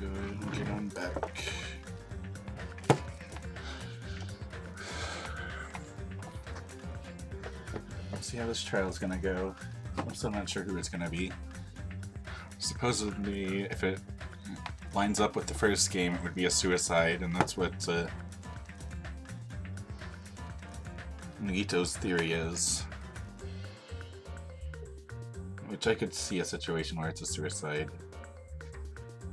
go ahead and get on back. Let's see how this trial is gonna go. I'm still not sure who it's gonna be. Supposedly, if it lines up with the first game, it would be a suicide, and that's what Nagito's theory is. Which I could see a situation where it's a suicide.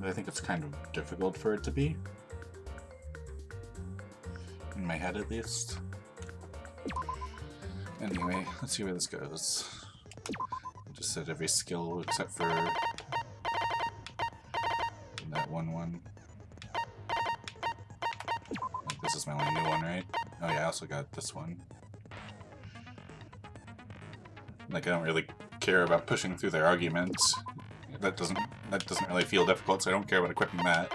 But I think it's kind of difficult for it to be. In my head, at least. Anyway, let's see where this goes. I just said every skill except for that one. Like, this is my only new one, right? Oh yeah, I also got this one. Like, I don't really care about pushing through their arguments. That doesn't really feel difficult, so I don't care about equipping that.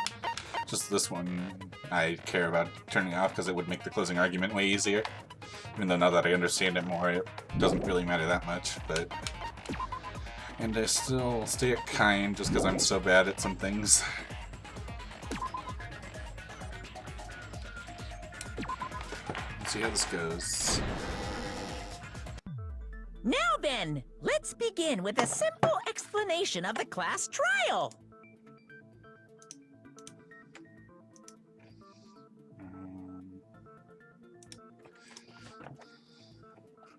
Just this one, I care about turning off because it would make the closing argument way easier. Even though now that I understand it more, it doesn't really matter that much, but... And I still stay at kind just because I'm so bad at some things. Let's see how this goes. Now then, let's begin with a simple explanation of the class trial.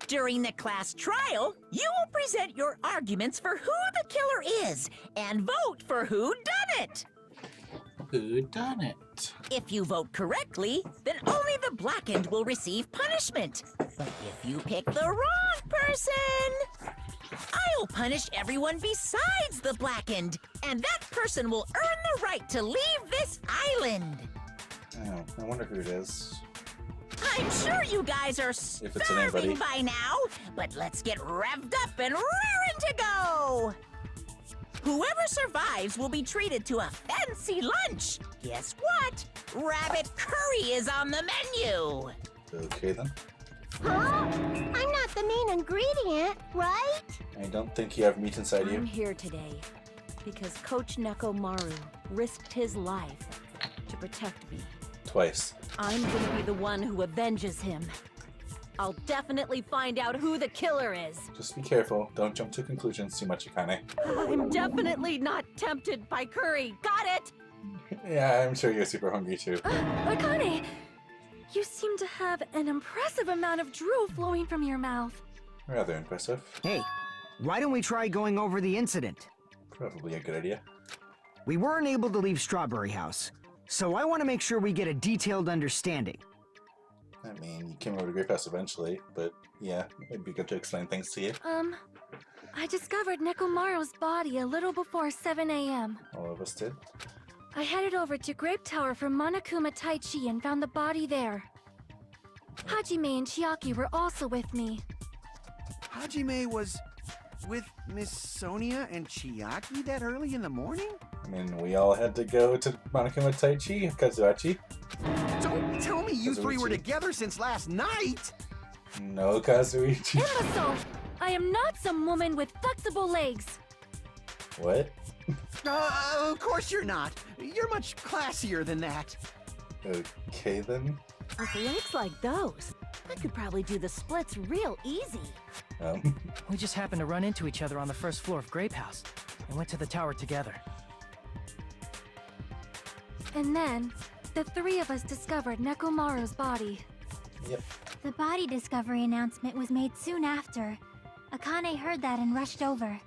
During the class trial, you will present your arguments for who the killer is and vote for who done it. Who done it? If you vote correctly, then only the blackened will receive punishment. But if you pick the wrong person, I'll punish everyone besides the blackened, and that person will earn the right to leave this island. Oh, I wonder who it is. I'm sure you guys are starving by now, but let's get revved up and raring to go! Whoever survives will be treated to a fancy lunch. Guess what? Rabbit curry is on the menu. Okay then. Huh? I'm not the main ingredient, right? I don't think you have meat inside you. I'm here today because Coach Nekomaru risked his life to protect me. Twice. I'm gonna be the one who avenges him. I'll definitely find out who the killer is. Just be careful. Don't jump to conclusions too much, Akane. I'm definitely not tempted by curry. Got it? Yeah, I'm sure you're super hungry too. Akane, you seem to have an impressive amount of drool flowing from your mouth. Rather impressive. Hey, why don't we try going over the incident? Probably a good idea. We weren't able to leave Strawberry House, so I want to make sure we get a detailed understanding. I mean, you came over to Grape House eventually, but yeah, it'd be good to explain things to you. I discovered Nekomaru's body a little before 7 a.m. All of us did. I headed over to Grape Tower for Monokuma Taichi and found the body there. Hajime and Chiaki were also with me. Hajime was with Miss Sonia and Chiaki that early in the morning? I mean, we all had to go to Monokuma Taichi, Kazuhachi. Don't tell me you three were Kazuichi. together since last night! No, Kazuichi. Imbecile! I am not some woman with flexible legs. What? Of course you're not. You're much classier than that. Okay then. With legs like those, I could probably do the splits real easy. We just happened to run into each other on the first floor of Grape House and went to the tower together. And then, the three of us discovered Nekomaru's body. Yep. The body discovery announcement was made soon after. Akane heard that and rushed over.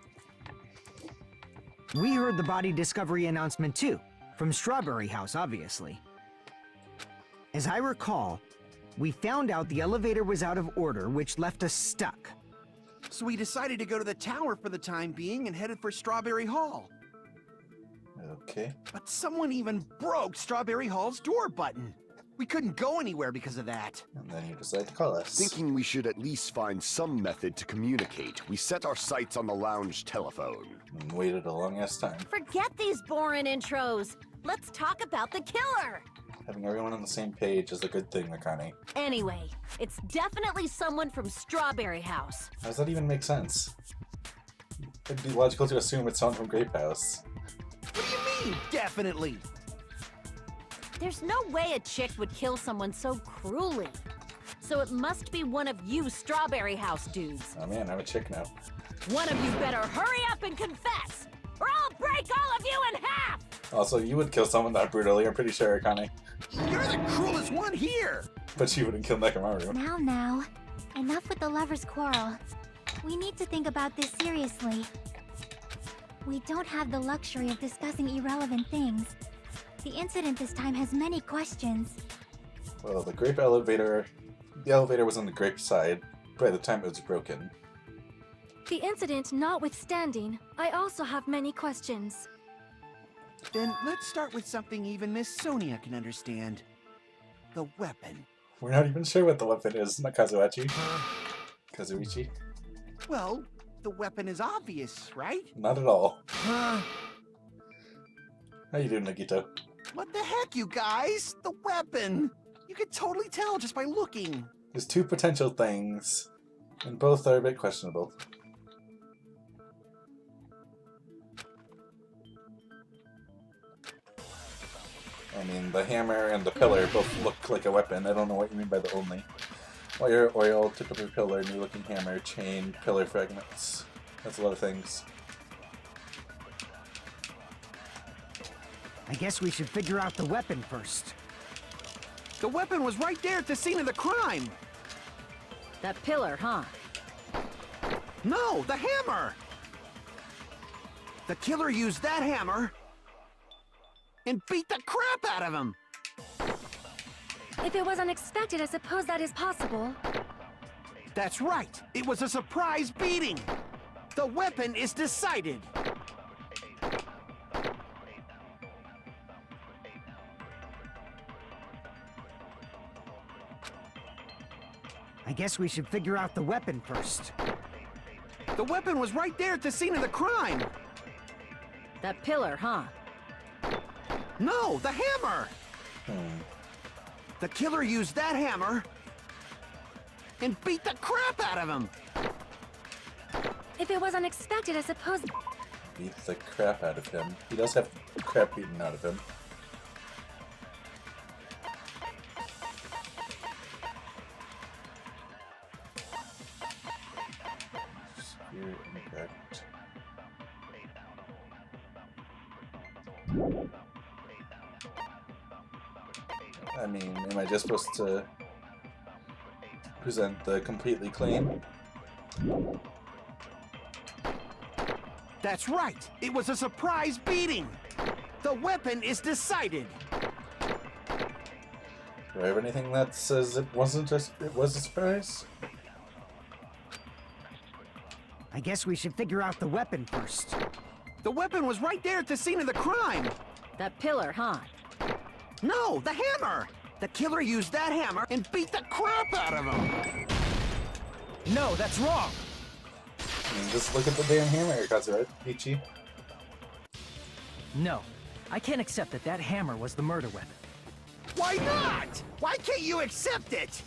We heard the body discovery announcement too, from Strawberry House, obviously. As I recall, we found out the elevator was out of order, which left us stuck. So we decided to go to the tower for the time being and headed for Strawberry Hall. Okay. But someone even broke Strawberry Hall's door button. We couldn't go anywhere because of that. And then you decide to call us. Thinking we should at least find some method to communicate, we set our sights on the lounge telephone. And waited a long ass time. Forget these boring intros. Let's talk about the killer. Having everyone on the same page is a good thing, Akane. Anyway, it's definitely someone from Strawberry House. How does that even make sense? It'd be logical to assume it's someone from Grape House. What do you mean, definitely? There's no way a chick would kill someone so cruelly. So it must be one of you Strawberry House dudes. Oh man, I'm a chick now. One of you better hurry up and confess, or I'll break all of you in half! Also, you would kill someone that brutally, I'm pretty sure, Akane. You're the cruelest one here! But she wouldn't kill Nekomaru. Now. Enough with the lovers' quarrel. We need to think about this seriously. We don't have the luxury of discussing irrelevant things. The incident this time has many questions. Well, the elevator was on the grape side by the time it was broken. The incident notwithstanding, I also have many questions. Then let's start with something even Miss Sonia can understand. The weapon. We're not even sure what the weapon is, not Kazuichi. Kazuichi? Well, the weapon is obvious, right? Not at all. How you doing, Nagito? What the heck, you guys? The weapon! You could totally tell just by looking. There's two potential things, and both are a bit questionable. I mean, the hammer and the pillar both look like a weapon. I don't know what you mean by the only. Wire, oil, tip of a pillar, new looking hammer, chain, pillar fragments. That's a lot of things. I guess we should figure out the weapon first. The weapon was right there at the scene of the crime! That pillar, huh? No, the hammer! The killer used that hammer and beat the crap out of him! If it was unexpected, I suppose that is possible. That's right! It was a surprise beating! The weapon is decided! I guess we should figure out the weapon first. The weapon was right there at the scene of the crime! That pillar, huh? No, the hammer! The killer used that hammer and beat the crap out of him! If it was unexpected, I suppose... Beat the crap out of him. He does have crap beaten out of him. Spear impact. I mean, am I just supposed to present the completely clean? That's right! It was a surprise beating! The weapon is decided! Do I have anything that says it was a surprise? I guess we should figure out the weapon first. The weapon was right there at the scene of the crime! That pillar, huh? No, the hammer! The killer used that hammer and beat the crap out of him! No, that's wrong! I mean, just look at the damn hammer, Kazuichi. No, I can't accept that that hammer was the murder weapon. Why not? Why can't you accept it?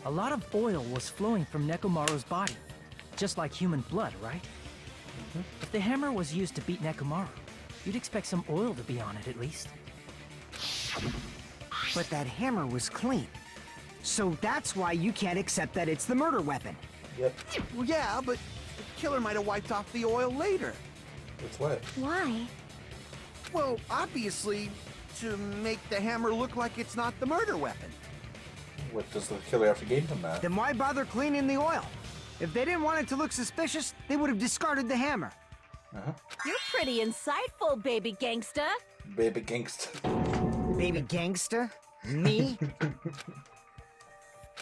A lot of oil was flowing from Nekomaru's body, just like human blood, right? If the hammer was used to beat Nekomaru, you'd expect some oil to be on it at least. But that hammer was clean. So that's why you can't accept that it's the murder weapon. Yep. Well, yeah, but the killer might have wiped off the oil later. That's what? Why? Well, obviously, to make the hammer look like it's not the murder weapon. What does the killer have to gain from that? Then why bother cleaning the oil? If they didn't want it to look suspicious, they would have discarded the hammer. You're pretty insightful, baby gangsta. Baby gangsta. Baby gangsta? Me?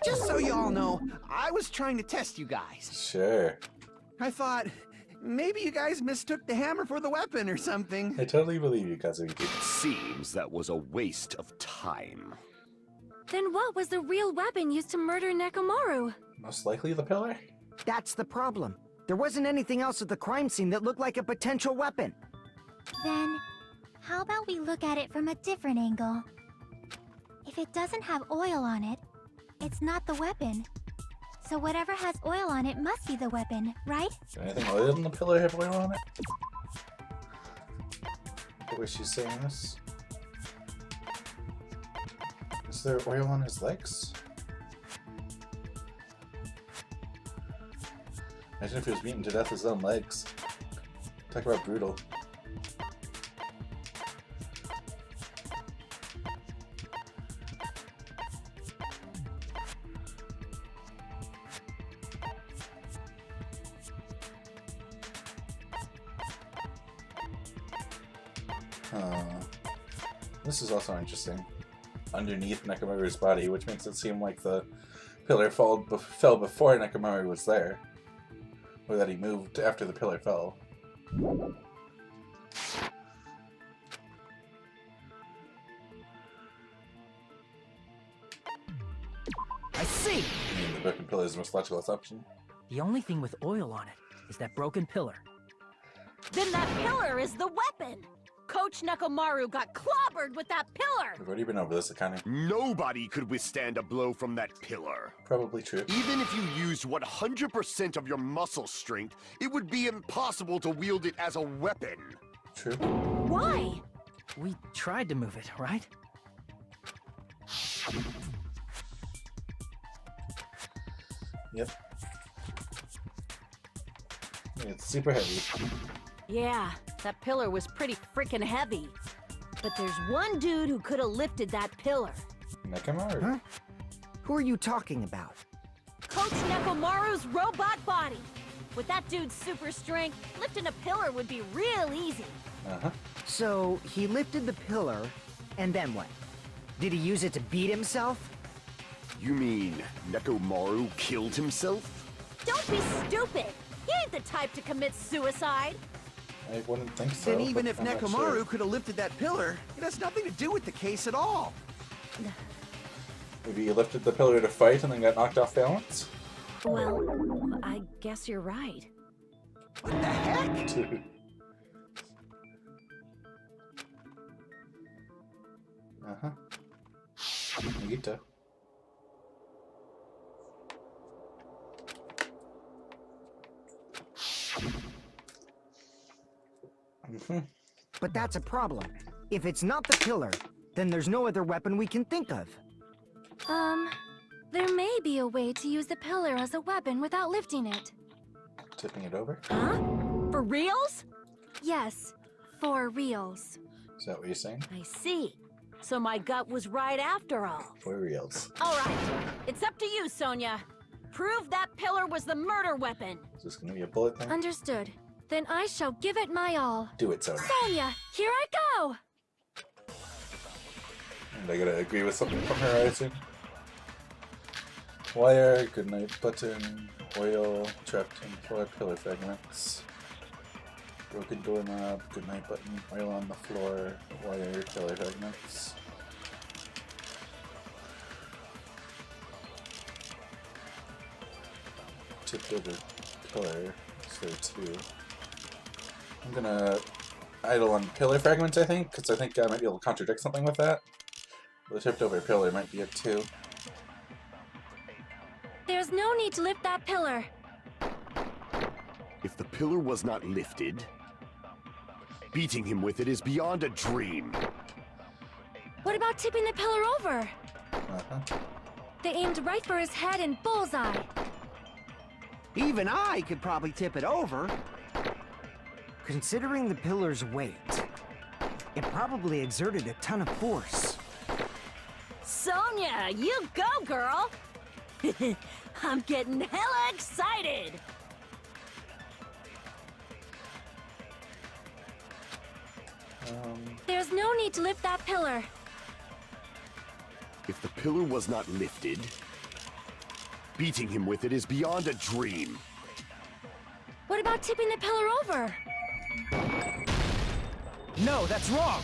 Just so you all know, I was trying to test you guys. Sure. I thought, maybe you guys mistook the hammer for the weapon or something. I totally believe you, Kazuichi. Seems that was a waste of time. Then what was the real weapon used to murder Nekomaru? Most likely the pillar? That's the problem. There wasn't anything else at the crime scene that looked like a potential weapon. Then, how about we look at it from a different angle? If it doesn't have oil on it, it's not the weapon. So whatever has oil on it must be the weapon, right? Is there anything other than the pillar have oil on it? The way she's saying this? Is there oil on his legs? Imagine if he was beaten to death with his own legs. Talk about brutal. This is also interesting. Underneath Nekomaru's body, which makes it seem like the pillar fell before Nekomaru was there. Or that he moved after the pillar fell. I see! I mean, the broken pillar is the most logical assumption. The only thing with oil on it is that broken pillar. Then that pillar is the weapon! Coach Nekomaru got clobbered with that pillar! We've already been over this, Akane. Nobody could withstand a blow from that pillar. Probably true. Even if you used 100% of your muscle strength, it would be impossible to wield it as a weapon. True. Why? We tried to move it, right? Yep. It's super heavy. Yeah, that pillar was pretty freaking heavy. But there's one dude who could have lifted that pillar. Nekomaru. Huh? Who are you talking about? Coach Nekomaru's robot body. With that dude's super strength, lifting a pillar would be real easy. Uh-huh. So, he lifted the pillar, and then what? Did he use it to beat himself? You mean Nekomaru killed himself? Don't be stupid! He ain't the type to commit suicide! I wouldn't think so. Then even but if I'm not Nekomaru sure. could have lifted that pillar, it has nothing to do with the case at all. Maybe he lifted the pillar to fight and then got knocked off balance? Well, I guess you're right. What the heck? Dude. Uh-huh. Nagito. But that's a problem. If it's not the pillar, then there's no other weapon we can think of. There may be a way to use the pillar as a weapon without lifting it. Tipping it over? Huh? For reals? Yes, for reals. Is that what you're saying? I see. So my gut was right after all. For reals. Alright, it's up to you, Sonia. Prove that pillar was the murder weapon. Is this gonna be a bullet thing? Understood. Then I shall give it my all. Do it, Sonya. Sonia, here I go! And I gotta agree with something from her, I assume. Wire, goodnight button, oil, trapped in 4 pillar fragments. Broken doorknob, goodnight button, oil on the floor, wire, pillar fragments. Tipped over pillar, is there 2. I'm gonna idle on pillar fragments, I think, because I think I might be able to contradict something with that. The tipped over pillar might be a 2. There's no need to lift that pillar. If the pillar was not lifted, beating him with it is beyond a dream. What about tipping the pillar over? Uh-huh. They aimed right for his head and bullseye. Even I could probably tip it over. Considering the pillar's weight, it probably exerted a ton of force. Sonia, you go, girl! I'm getting hella excited! There's no need to lift that pillar. If the pillar was not lifted, beating him with it is beyond a dream. What about tipping the pillar over? No, that's wrong!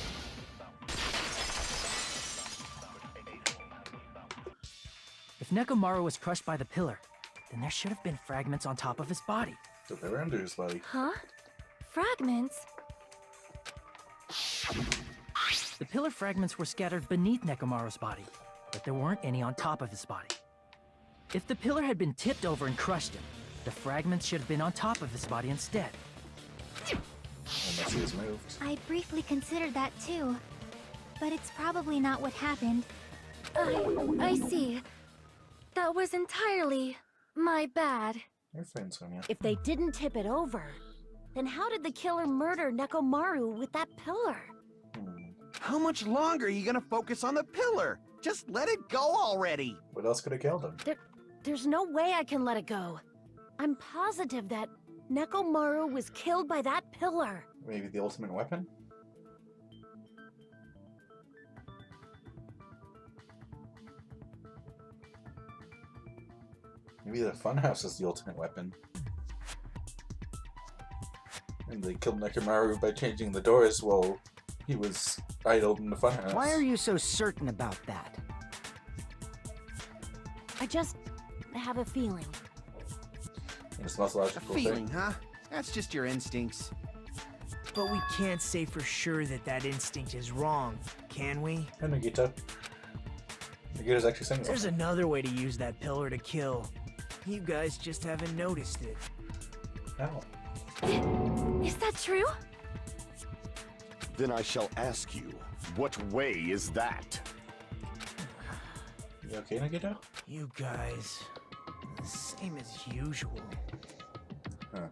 If Nekomaru was crushed by the pillar, then there should have been fragments on top of his body. So they were under his body. Huh? Fragments? The pillar fragments were scattered beneath Nekomaru's body, but there weren't any on top of his body. If the pillar had been tipped over and crushed him, the fragments should have been on top of his body instead. Unless he was moved. I briefly considered that too. But it's probably not what happened. I see. That was entirely my bad. You're fine, Sonia. If they didn't tip it over, then how did the killer murder Nekomaru with that pillar? How much longer are you gonna focus on the pillar? Just let it go already! What else could have killed him? There's no way I can let it go. I'm positive that Nekomaru was killed by that pillar. Maybe the ultimate weapon? Maybe the funhouse is the ultimate weapon. And they killed Nekomaru by changing the doors while he was idled in the funhouse. Why are you so certain about that? I just have a feeling. It's the most A logical feeling, thing. huh? That's just your instincts. But we can't say for sure that that instinct is wrong, can we? Hey, Nagito. Nagito's actually saying There's something. another way to use that pillar to kill. You guys just haven't noticed it. How? Is that true? Then I shall ask you, what way is that? You okay, Nagito? You guys, same as usual. Huh.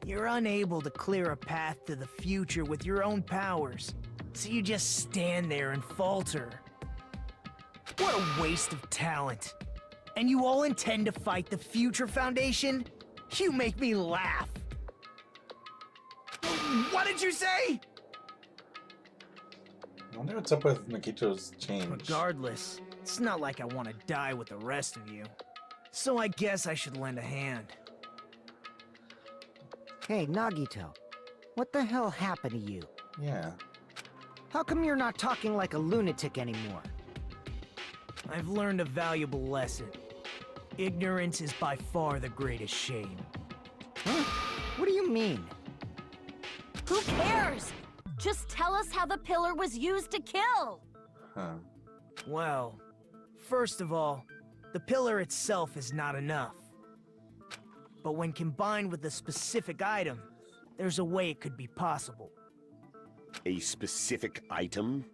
You're unable to clear a path to the future with your own powers, so you just stand there and falter. What a waste of talent. And you all intend to fight the Future Foundation? You make me laugh. What did you say? I wonder what's up with Nagito's change. Regardless, it's not like I want to die with the rest of you. So I guess I should lend a hand. Hey, Nagito. What the hell happened to you? Yeah. How come you're not talking like a lunatic anymore? I've learned a valuable lesson. Ignorance is by far the greatest shame. Huh? What do you mean? Who cares? Just tell us how the pillar was used to kill. Huh. Well, first of all, the pillar itself is not enough. But when combined with a specific item, there's a way it could be possible. A specific item?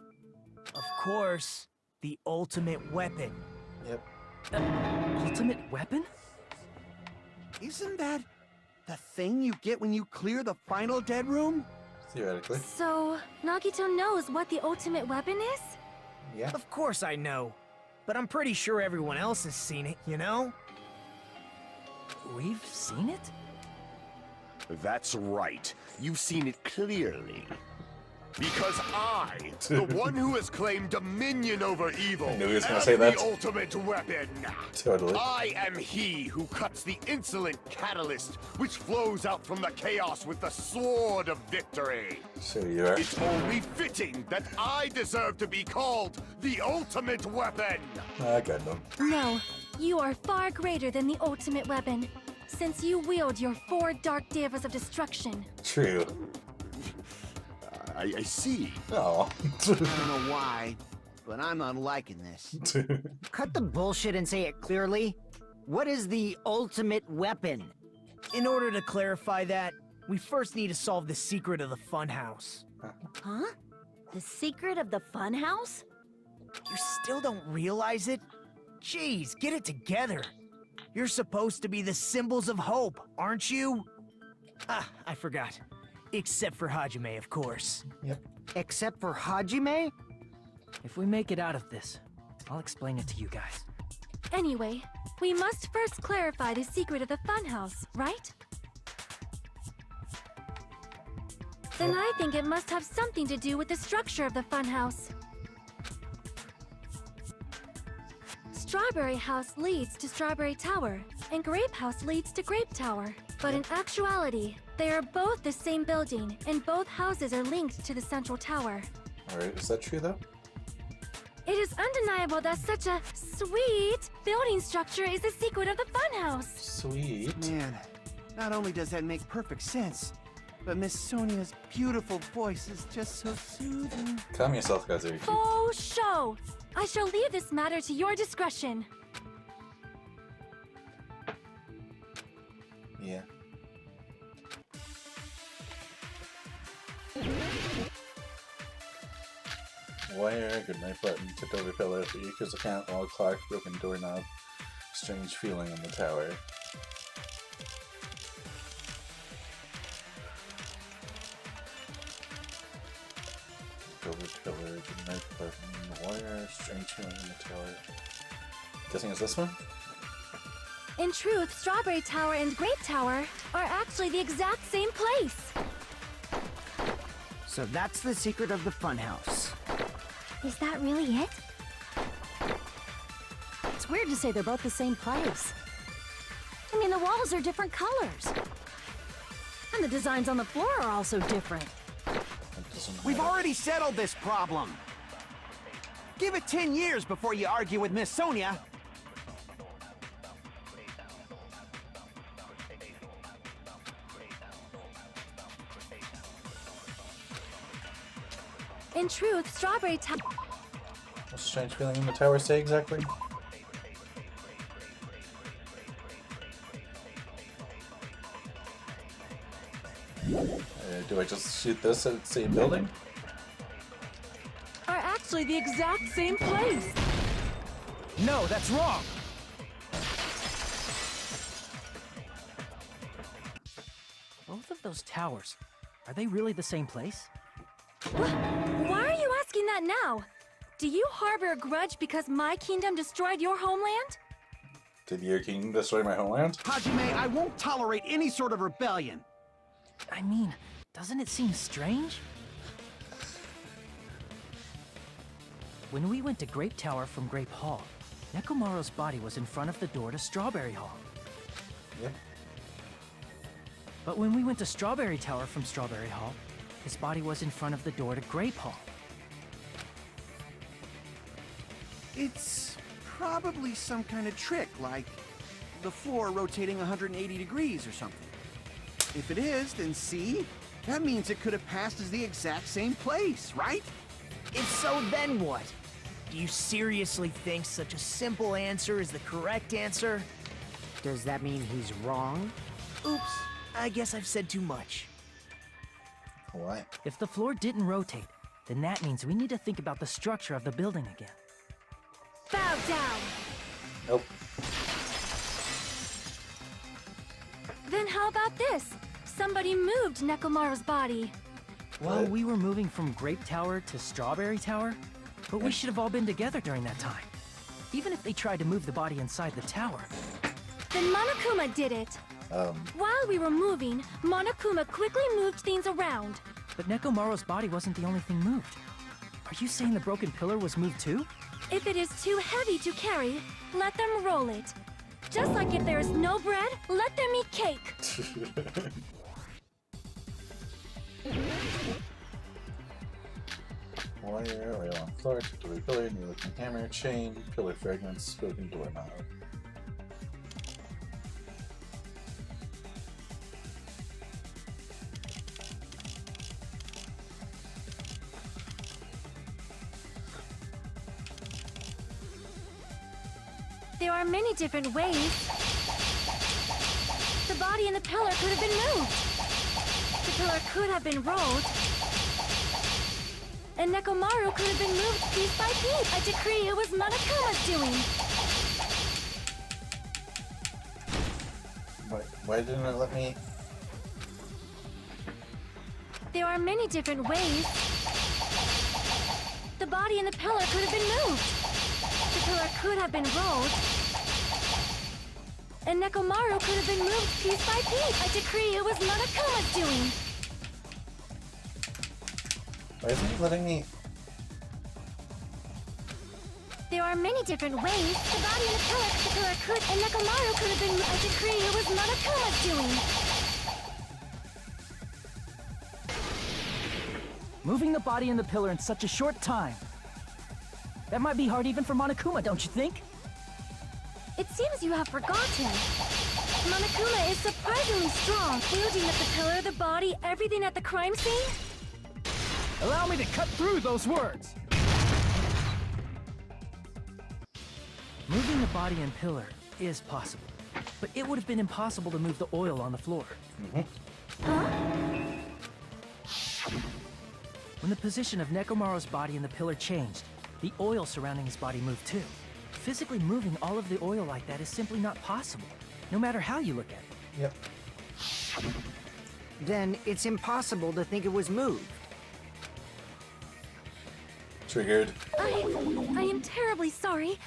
Of course, the ultimate weapon. Yep. Ultimate weapon? Isn't that the thing you get when you clear the final dead room? Theoretically. So, Nagito knows what the ultimate weapon is? Yeah. Of course I know, but I'm pretty sure everyone else has seen it, you know? We've seen it? That's right. You've seen it clearly. Because I, the one who has claimed dominion over evil, I knew he was gonna am say that. the ultimate weapon. Totally. I am he who cuts the insolent catalyst which flows out from the chaos with the sword of victory. So you are. It's only fitting that I deserve to be called the ultimate weapon. I got them. No, you are far greater than the ultimate weapon, since you wield your 4 dark devas of destruction. True. I see. Oh. I don't know why, but I'm not liking this. Cut the bullshit and say it clearly. What is the ultimate weapon? In order to clarify that, we first need to solve the secret of the funhouse. Huh? The secret of the funhouse? You still don't realize it? Jeez, get it together. You're supposed to be the symbols of hope, aren't you? Ah, I forgot. Except for Hajime, of course. Yep. Except for Hajime? If we make it out of this, I'll explain it to you guys. Anyway, we must first clarify the secret of the funhouse, right? Then I think it must have something to do with the structure of the funhouse. Strawberry House leads to Strawberry Tower, and Grape House leads to Grape Tower. But in actuality, they are both the same building, and both houses are linked to the central tower. Alright, is that true though? It is undeniable that such a sweet building structure is the secret of the funhouse. Sweet. Man, not only does that make perfect sense, but Miss Sonia's beautiful voice is just so soothing. Calm yourself, Kazuki. Faux show! I shall leave this matter to your discretion. Yeah. Wire, good night button, tipped over pillar, the Euchre's account, wall clock, broken doorknob, strange feeling in the tower. Tipped over pillar, good night button, wire, strange feeling in the tower. Guessing it's this one? In truth, Strawberry Tower and Grape Tower are actually the exact same place. So that's the secret of the funhouse. Is that really it? It's weird to say they're both the same place. I mean, the walls are different colors. And the designs on the floor are also different. We've already settled this problem. Give it 10 years before you argue with Miss Sonia. In truth, Strawberry Tower... What's the strange feeling in the tower say exactly? Do I just shoot this at the same building? are actually the exact same place. No, that's wrong! Both of those towers, are they really the same place? Why are you asking that now? Do you harbor a grudge because my kingdom destroyed your homeland? Did your king destroy my homeland? Hajime, I won't tolerate any sort of rebellion. I mean, doesn't it seem strange? When we went to Grape Tower from Grape Hall, Nekomaru's body was in front of the door to Strawberry Hall. Yep. But when we went to Strawberry Tower from Strawberry Hall, his body was in front of the door to Grape Hall. It's probably some kind of trick, like the floor rotating 180 degrees or something. If it is, then see? That means it could have passed as the exact same place, right? If so, then what? Do you seriously think such a simple answer is the correct answer? Does that mean he's wrong? Oops, I guess I've said too much. What? If the floor didn't rotate, then that means we need to think about the structure of the building again. Bow down! Nope. Then how about this? Somebody moved Nekomaru's body. Well, we were moving from Grape Tower to Strawberry Tower, but we should have all been together during that time. Even if they tried to move the body inside the tower. Then Monokuma did it. While we were moving, Monokuma quickly moved things around. But Nekomaru's body wasn't the only thing moved. Are you saying the broken pillar was moved too? If it is too heavy to carry, let them roll it. Just like if there is no bread, let them eat cake. Wire, oil on floor, tipped pillar, new looking hammer, chain, pillar fragments, broken doorknob. There are many different ways. The body and the pillar could have been moved. The pillar could have been rolled. And Nekomaru could have been moved piece by piece. I decree it was Monokuma's doing. Why didn't it let me? There are many different ways. The body and the pillar could have been moved. The pillar could have been rolled. And Nekomaru could have been moved piece by piece. I decree it was Monokuma's doing. Why isn't it letting me? There are many different ways. The body and the pillar could, and Nekomaru could have been. I decree it was Monokuma's doing. Moving the body and the pillar in such a short time. That might be hard even for Monokuma, don't you think? It seems you have forgotten. Monokuma is surprisingly strong, wielding at the pillar, the body, everything at the crime scene. Allow me to cut through those words! Moving the body and pillar is possible, but it would have been impossible to move the oil on the floor. Huh? When When the position of Nekomaru's body in the pillar changed, the oil surrounding his body moved too. Physically moving all of the oil like that is simply not possible, no matter how you look at it. Yep. Then it's impossible to think it was moved. Triggered. I am terribly sorry.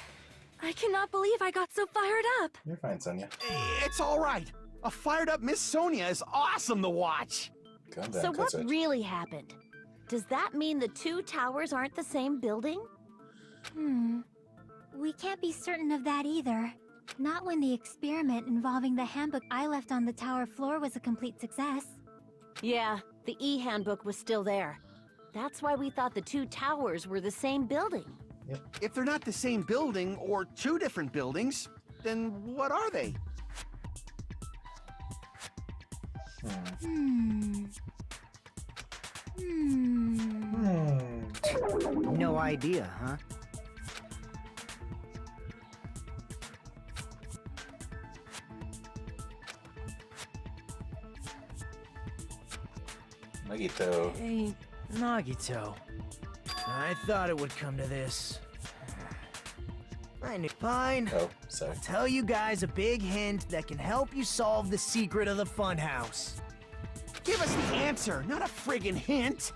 I cannot believe I got so fired up. You're fine, Sonia. It's all right. A fired up Miss Sonia is awesome to watch. Calm down, So what Kotsuch. really happened? Does that mean the two towers aren't the same building? We can't be certain of that either. Not when the experiment involving the handbook I left on the tower floor was a complete success. Yeah, the e-handbook was still there. That's why we thought the two towers were the same building. If they're not the same building or two different buildings, then what are they? No idea, huh? Nagito. Hey, Nagito. I thought it would come to this. I knew. Fine. Oh, sorry. Tell you guys a big hint that can help you solve the secret of the funhouse. Give us the answer, not a friggin' hint.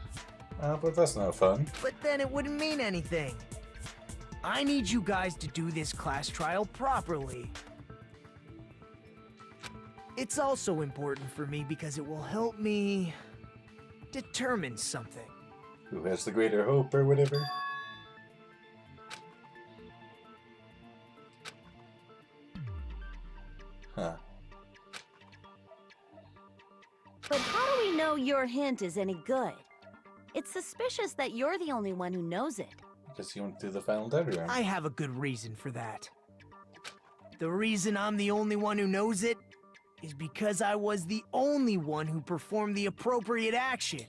But that's not fun. But then it wouldn't mean anything. I need you guys to do this class trial properly. It's also important for me because it will help me determine something. Who has the greater hope or whatever? Huh. But how do we know your hint is any good? It's suspicious that you're the only one who knows it. Because you went through the final dead room. I have a good reason for that. The reason I'm the only one who knows it is because I was the only one who performed the appropriate action.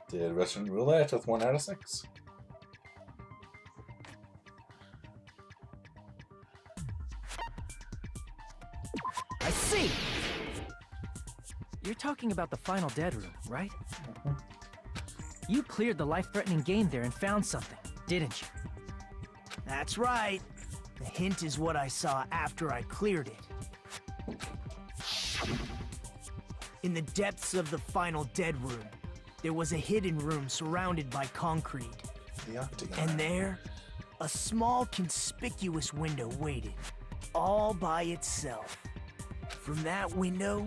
Did Russian roulette with 1 out of 6. I see! You're talking about the final dead room, right? You cleared the life-threatening game there and found something, didn't you? That's right. The hint is what I saw after I cleared it. In the depths of the final dead room, there was a hidden room surrounded by concrete. The octagon. And there, a small conspicuous window waited, all by itself. From that window,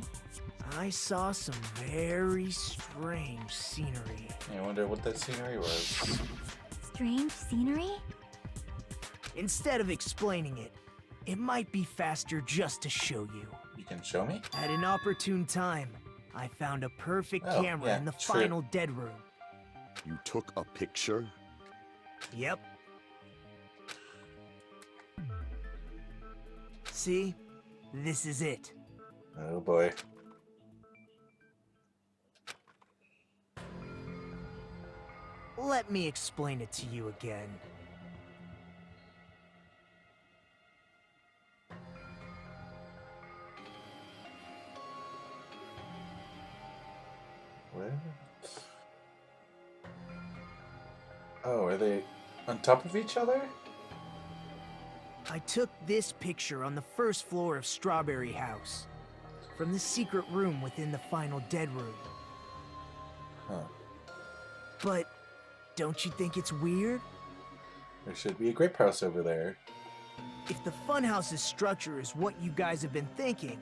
I saw some very strange scenery. I wonder what that scenery was. Strange scenery? Instead of explaining it, it might be faster just to show you. You can show me? At an opportune time, I found a perfect Oh, camera yeah, in the true. final dead room. You took a picture? Yep. See? This is it. Oh boy. Let me explain it to you again. What? Oh, are they on top of each other? I took this picture on the first floor of Strawberry House, from the secret room within the final dead room. Huh. But don't you think it's weird? There should be a grape house over there. If the funhouse's structure is what you guys have been thinking,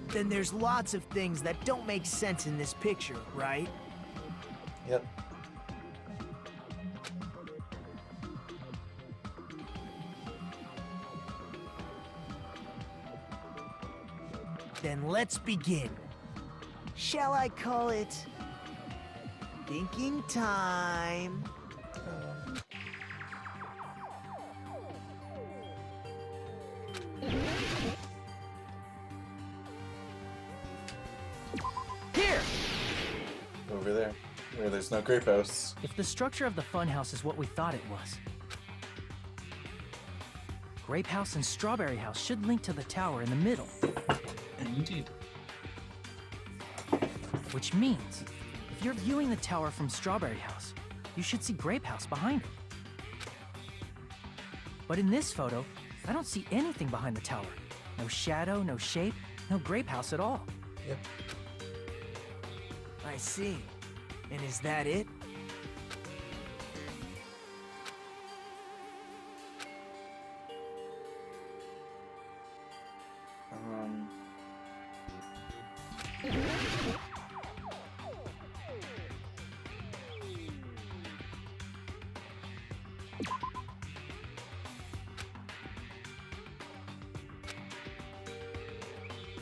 then there's lots of things that don't make sense in this picture, right? Yep. Then let's begin. Shall I call it thinking time? Here! Over there. Where there's no grape house. If the structure of the funhouse is what we thought it was, Grape House and Strawberry House should link to the tower in the middle. Indeed. Which means, if If you're viewing the tower from Strawberry House, you should see Grape House behind it. But in this photo, I don't see anything behind the tower. No shadow, no shape, no Grape House at all. Yep. I see. And is that it?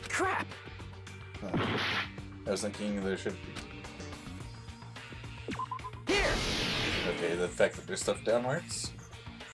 Crap! I was thinking there should be... Here! Okay, the fact that there's stuff downwards.